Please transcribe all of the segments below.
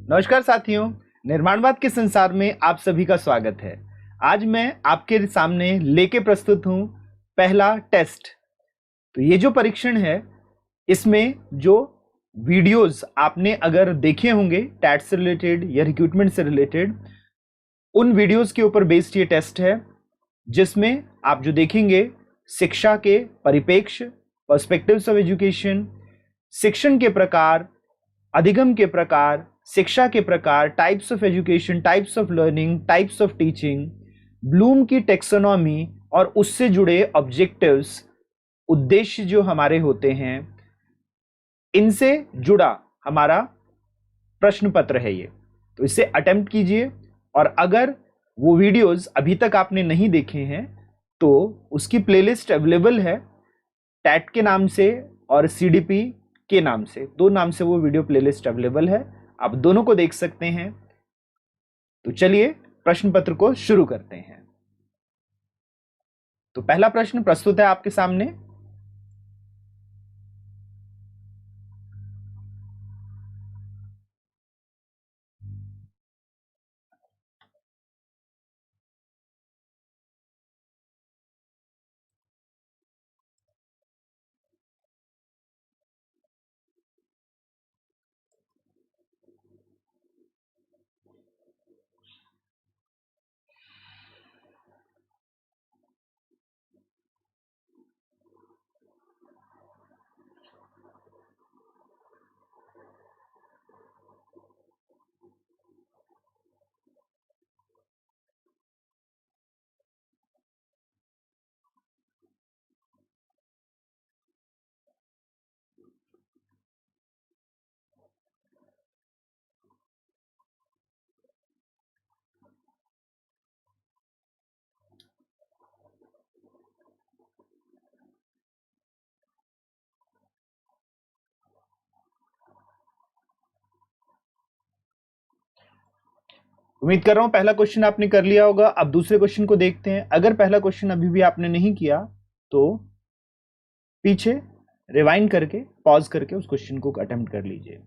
नमस्कार साथियों, निर्माणवाद के संसार में आप सभी का स्वागत है। आज मैं आपके सामने लेके प्रस्तुत हूं पहला टेस्ट। तो ये जो परीक्षण है, इसमें जो वीडियोस आपने अगर देखे होंगे टैट से रिलेटेड या रिक्रूटमेंट से रिलेटेड, उन वीडियोस के ऊपर बेस्ड ये टेस्ट है, जिसमें आप जो देखेंगे शिक्षा के परिप्रेक्ष्य, पर्सपेक्टिव्स ऑफ एजुकेशन, शिक्षण के प्रकार, अधिगम के प्रकार, शिक्षा के प्रकार, types of education, types of learning, types of teaching, Bloom की टेक्सोनॉमी और उससे जुड़े ऑब्जेक्टिव्स, उद्देश्य जो हमारे होते हैं, इनसे जुड़ा हमारा प्रश्न पत्र है ये। तो इसे अटेम्प्ट कीजिए, और अगर वो वीडियोस अभी तक आपने नहीं देखे हैं तो उसकी प्लेलिस्ट अवेलेबल है टैट के नाम से और सीडीपी के नाम से, दो नाम से वो वीडियो प्लेलिस्ट अवेलेबल है। आप दोनों को देख सकते हैं। तो चलिए प्रश्न पत्र को शुरू करते हैं। तो पहला प्रश्न प्रस्तुत है आपके सामने। उम्मीद कर रहा हूं पहला क्वेश्चन आपने कर लिया होगा। अब दूसरे क्वेश्चन को देखते हैं। अगर पहला क्वेश्चन अभी भी आपने नहीं किया तो पीछे रिवाइंड करके, पॉज करके उस क्वेश्चन को अटेम्प्ट कर लीजिए।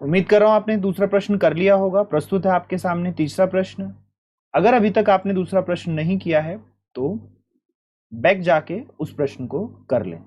उम्मीद कर रहा हूं आपने दूसरा प्रश्न कर लिया होगा। प्रस्तुत है आपके सामने तीसरा प्रश्न। अगर अभी तक आपने दूसरा प्रश्न नहीं किया है तो बैक जाके उस प्रश्न को कर लें।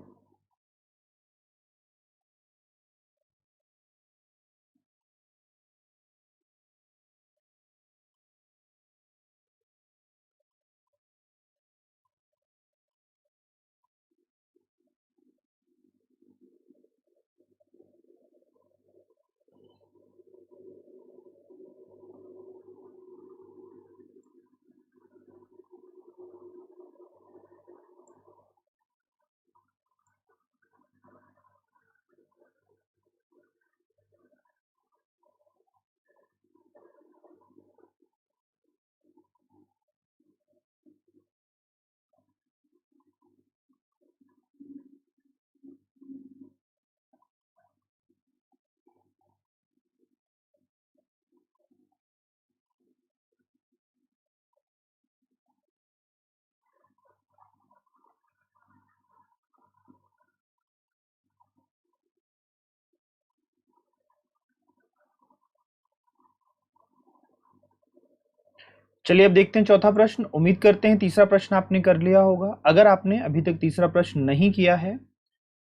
चलिए अब देखते हैं चौथा प्रश्न। उम्मीद करते हैं तीसरा प्रश्न आपने कर लिया होगा। अगर आपने अभी तक तीसरा प्रश्न नहीं किया है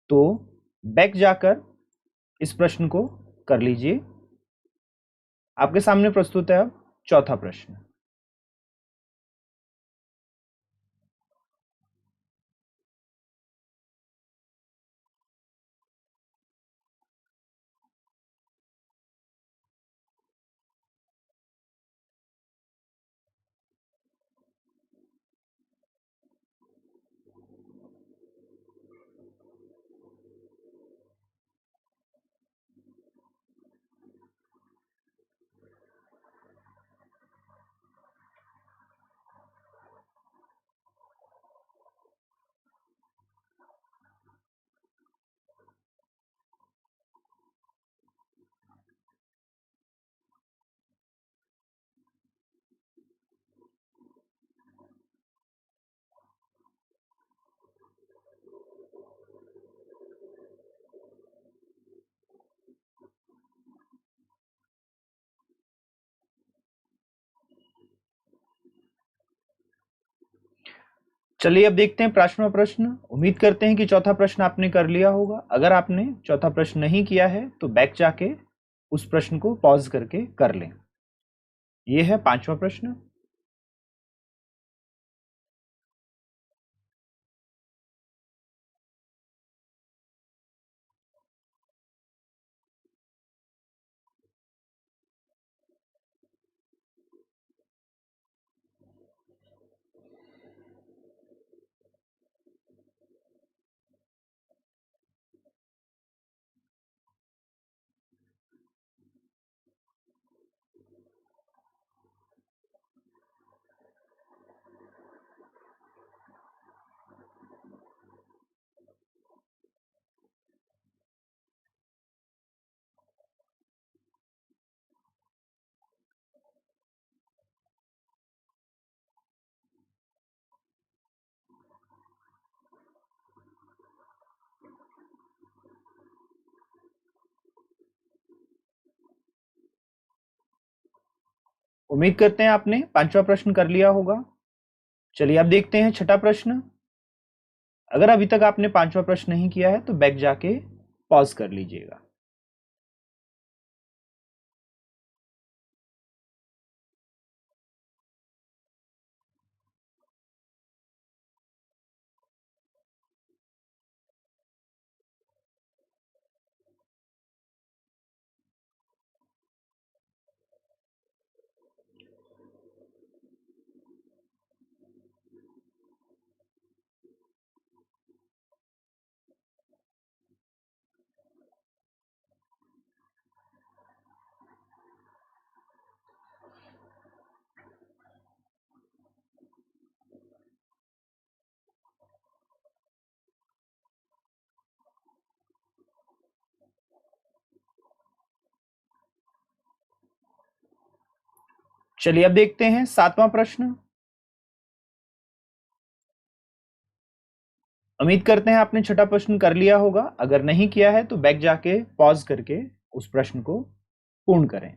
तो बैक जाकर इस प्रश्न को कर लीजिए। आपके सामने प्रस्तुत है अब चौथा प्रश्न। चलिए अब देखते हैं पांचवा प्रश्न। उम्मीद करते हैं कि चौथा प्रश्न आपने कर लिया होगा। अगर आपने चौथा प्रश्न नहीं किया है तो बैक जाके उस प्रश्न को पॉज करके कर लें। ये है पांचवा प्रश्न। उम्मीद करते हैं आपने पांचवा प्रश्न कर लिया होगा। चलिए अब देखते हैं छठा प्रश्न। अगर अभी तक आपने पांचवा प्रश्न नहीं किया है तो बैक जाके पॉज कर लीजिएगा। चलिए अब देखते हैं सातवां प्रश्न। उम्मीद करते हैं आपने छठा प्रश्न कर लिया होगा। अगर नहीं किया है तो बैक जाके पॉज करके उस प्रश्न को पूर्ण करें।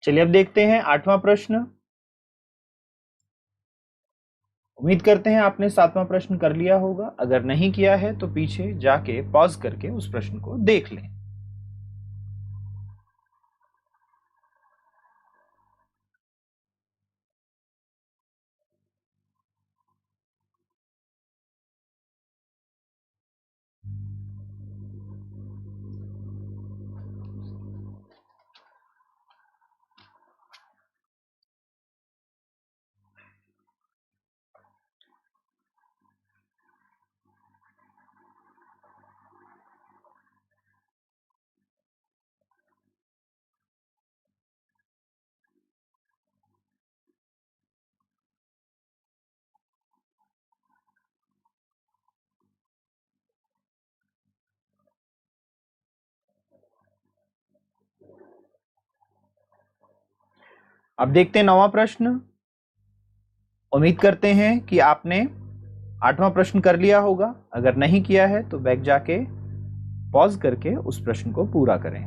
चलिए अब देखते हैं आठवां प्रश्न। उम्मीद करते हैं आपने सातवां प्रश्न कर लिया होगा। अगर नहीं किया है तो पीछे जाके पॉज करके उस प्रश्न को देख लें। अब देखते हैं 9वां प्रश्न। उम्मीद करते हैं कि आपने 8वां प्रश्न कर लिया होगा। अगर नहीं किया है तो बैक जाके पॉज करके उस प्रश्न को पूरा करें।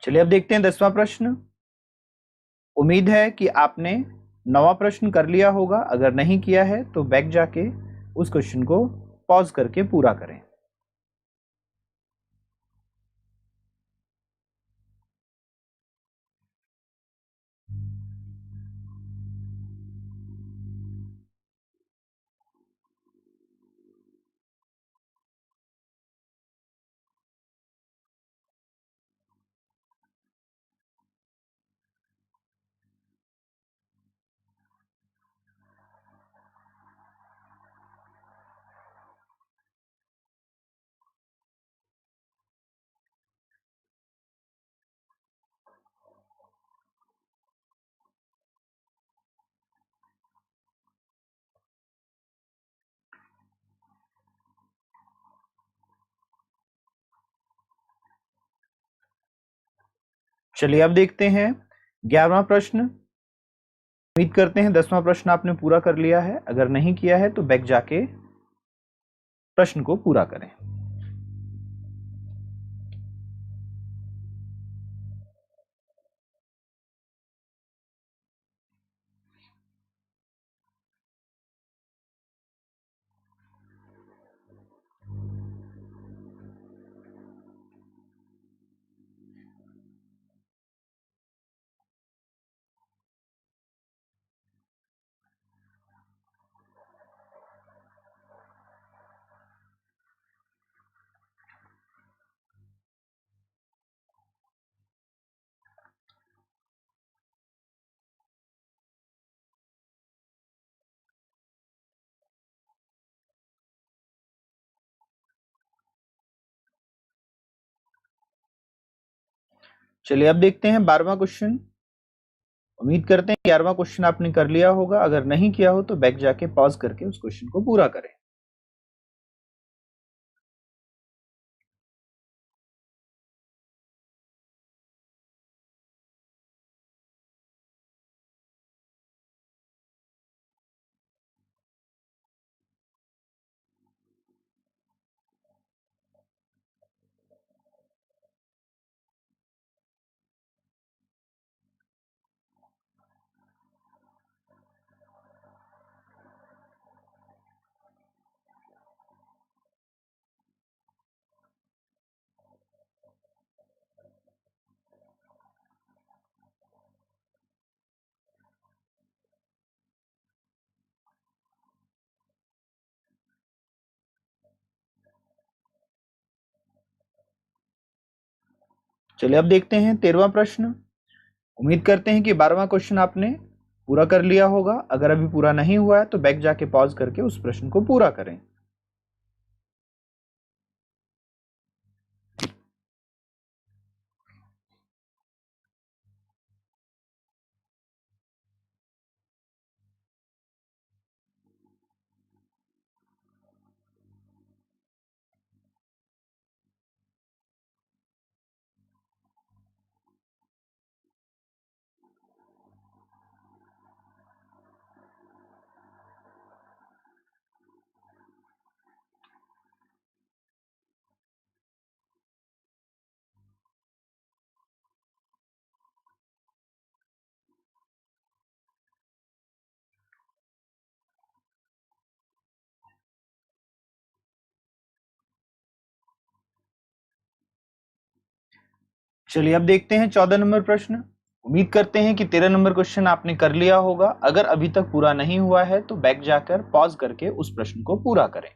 चलिए अब देखते हैं 10वां प्रश्न। उम्मीद है कि आपने 9वां प्रश्न कर लिया होगा। अगर नहीं किया है तो बैक जाके उस क्वेश्चन को पॉज करके पूरा करें। चलिए अब देखते हैं 11वां प्रश्न। उम्मीद करते हैं 10वां प्रश्न आपने पूरा कर लिया है। अगर नहीं किया है तो बैक जाके प्रश्न को पूरा करें। चलिए अब देखते हैं 12वां क्वेश्चन। उम्मीद करते हैं 11वां क्वेश्चन आपने कर लिया होगा। अगर नहीं किया हो तो बैक जाके पॉज करके उस क्वेश्चन को पूरा करें। चलिए अब देखते हैं 13वां प्रश्न। उम्मीद करते हैं कि 12वां क्वेश्चन आपने पूरा कर लिया होगा। अगर अभी पूरा नहीं हुआ है तो बैक जाके पॉज करके उस प्रश्न को पूरा करें। चलिए अब देखते हैं 14 नंबर प्रश्न। उम्मीद करते हैं कि 13 नंबर क्वेश्चन आपने कर लिया होगा। अगर अभी तक पूरा नहीं हुआ है तो बैक जाकर पॉज करके उस प्रश्न को पूरा करें।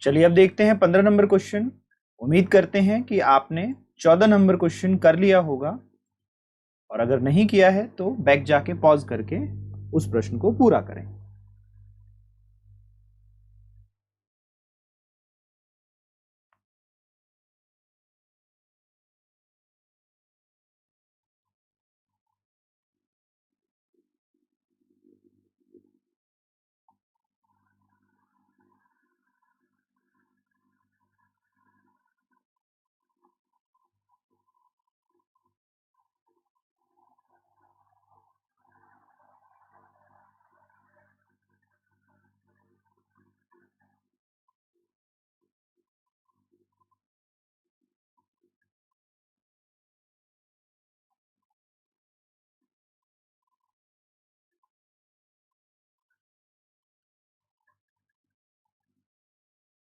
चलिए अब देखते हैं 15 नंबर क्वेश्चन। उम्मीद करते हैं कि आपने 14 नंबर क्वेश्चन कर लिया होगा, और अगर नहीं किया है तो बैक जाके पॉज करके उस प्रश्न को पूरा करें।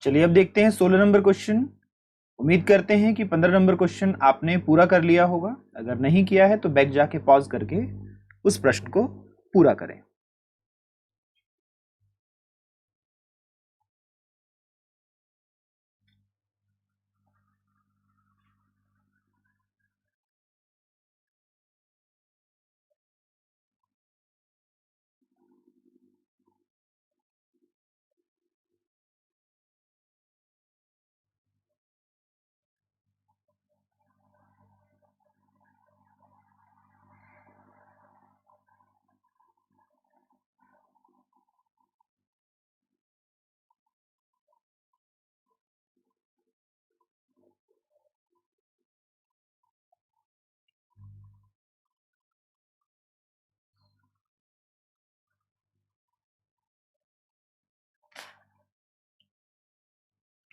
चलिए अब देखते हैं 16 नंबर क्वेश्चन। उम्मीद करते हैं कि 15 नंबर क्वेश्चन आपने पूरा कर लिया होगा। अगर नहीं किया है तो बैक जाके पॉज करके उस प्रश्न को पूरा करें।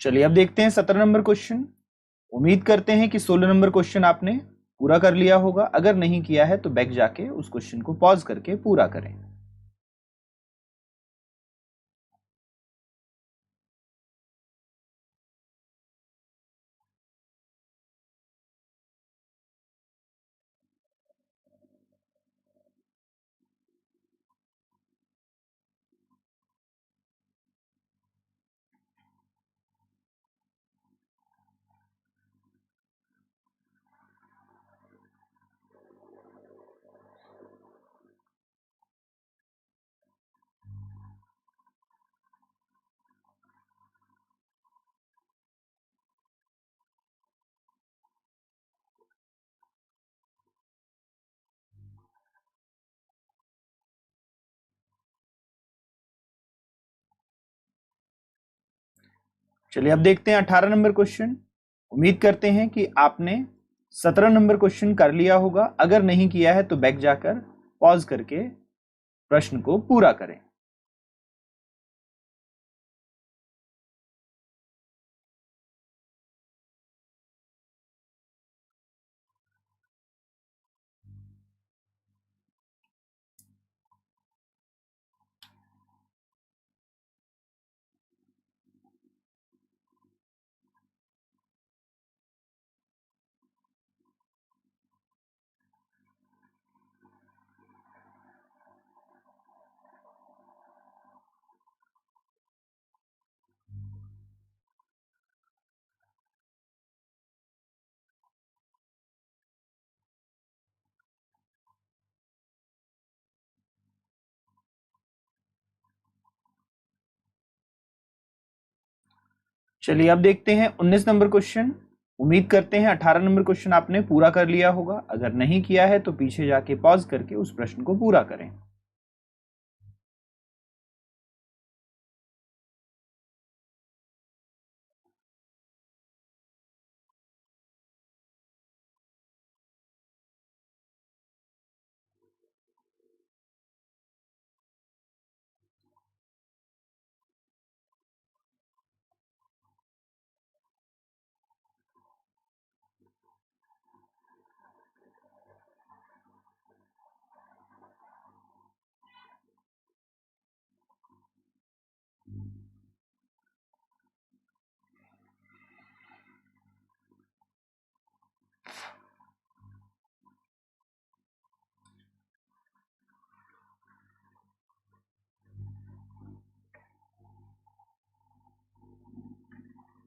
चलिए अब देखते हैं 17 नंबर क्वेश्चन। उम्मीद करते हैं कि 16 नंबर क्वेश्चन आपने पूरा कर लिया होगा। अगर नहीं किया है तो बैक जाके उस क्वेश्चन को पॉज करके पूरा करें। चलिए अब देखते हैं 18 नंबर क्वेश्चन। उम्मीद करते हैं कि आपने 17 नंबर क्वेश्चन कर लिया होगा। अगर नहीं किया है तो बैक जाकर पॉज करके प्रश्न को पूरा करें। चलिए अब देखते हैं 19 नंबर क्वेश्चन। उम्मीद करते हैं 18 नंबर क्वेश्चन आपने पूरा कर लिया होगा। अगर नहीं किया है तो पीछे जाके पॉज करके उस प्रश्न को पूरा करें।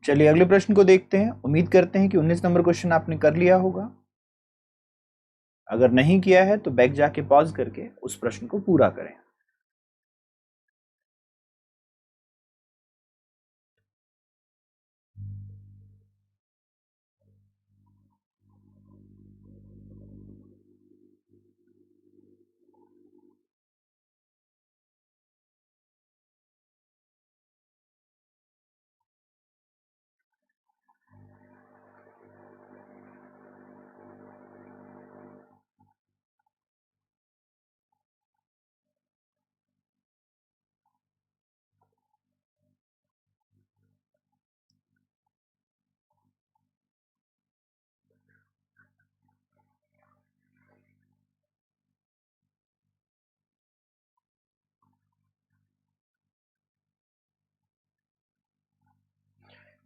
चलिए अगले प्रश्न को देखते हैं। उम्मीद करते हैं कि 19 नंबर क्वेश्चन आपने कर लिया होगा। अगर नहीं किया है तो बैक जाके पॉज करके उस प्रश्न को पूरा करें।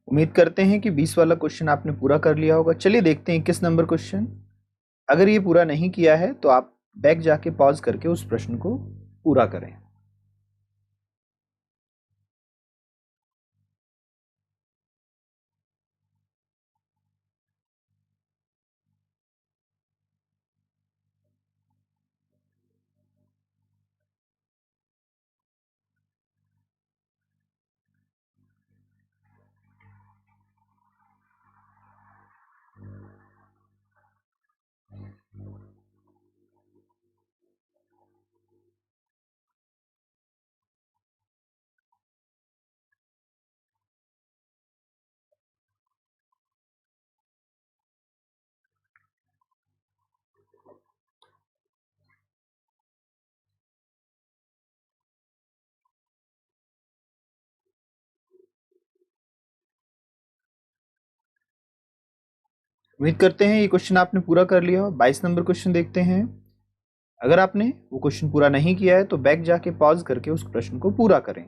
उम्मीद करते हैं कि 20 वाला क्वेश्चन आपने पूरा कर लिया होगा। चलिए देखते हैं 21 नंबर क्वेश्चन। अगर ये पूरा नहीं किया है तो आप बैक जाके पॉज करके उस प्रश्न को पूरा करें। उम्मीद करते हैं ये क्वेश्चन आपने पूरा कर लिया हो। 22 नंबर क्वेश्चन देखते हैं। अगर आपने वो क्वेश्चन पूरा नहीं किया है तो बैक जाके पॉज करके उस प्रश्न को पूरा करें।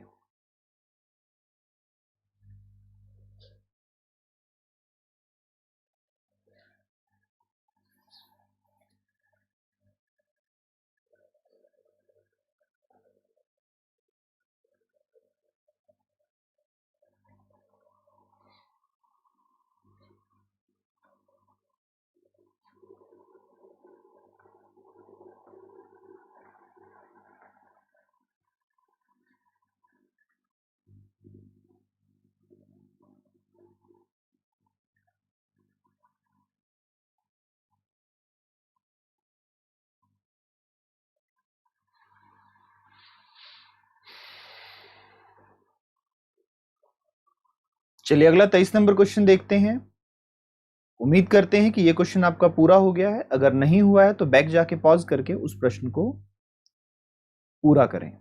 चलिए अगला 23 नंबर क्वेश्चन देखते हैं। उम्मीद करते हैं कि ये क्वेश्चन आपका पूरा हो गया है। अगर नहीं हुआ है तो बैक जाके पॉज करके उस प्रश्न को पूरा करें।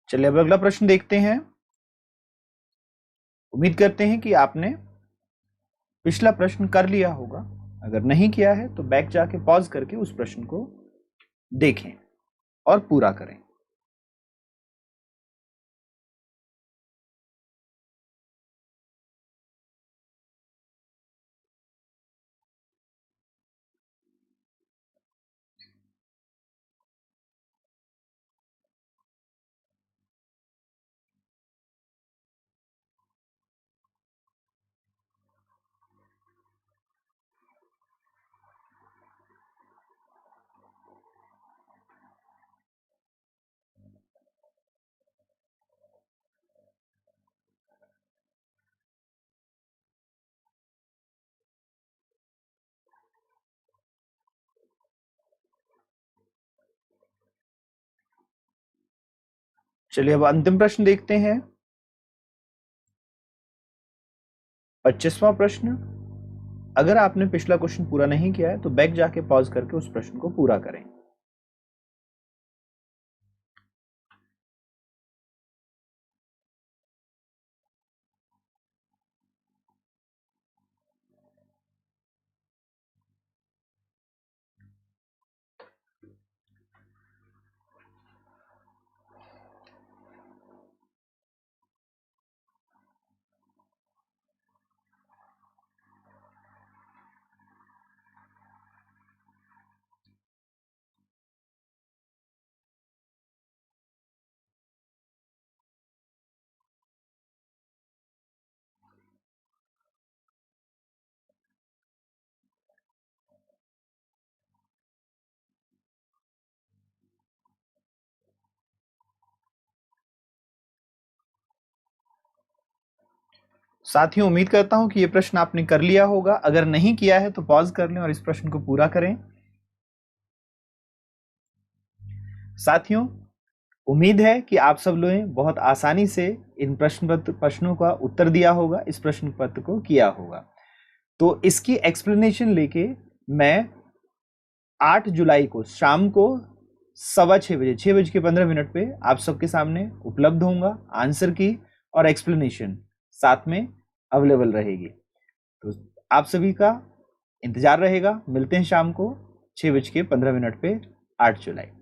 चलिए अब अगला प्रश्न देखते हैं। उम्मीद करते हैं कि आपने पिछला प्रश्न कर लिया होगा। अगर नहीं किया है तो बैक जाके पॉज करके उस प्रश्न को देखें और पूरा करें। चलिए अब अंतिम प्रश्न देखते हैं। 25वां प्रश्न। अगर आपने पिछला क्वेश्चन पूरा नहीं किया है तो बैक जाके पॉज करके उस प्रश्न को पूरा करें। साथियों, उम्मीद करता हूं कि यह प्रश्न आपने कर लिया होगा। अगर नहीं किया है तो पॉज कर लें और इस प्रश्न को पूरा करें। साथियों, उम्मीद है कि आप सब लोगों ने बहुत आसानी से इन प्रश्नों का उत्तर दिया होगा, इस प्रश्न पत्र को किया होगा। तो इसकी एक्सप्लेनेशन लेके मैं 8 जुलाई को शाम को 6:15 बजे 6:15 पे आप सबके सामने उपलब्ध होऊंगा। आंसर की और एक्सप्लेनेशन साथ में अवेलेबल रहेगी। तो आप सभी का इंतजार रहेगा। मिलते हैं शाम को 6:15 पे 8 जुलाई।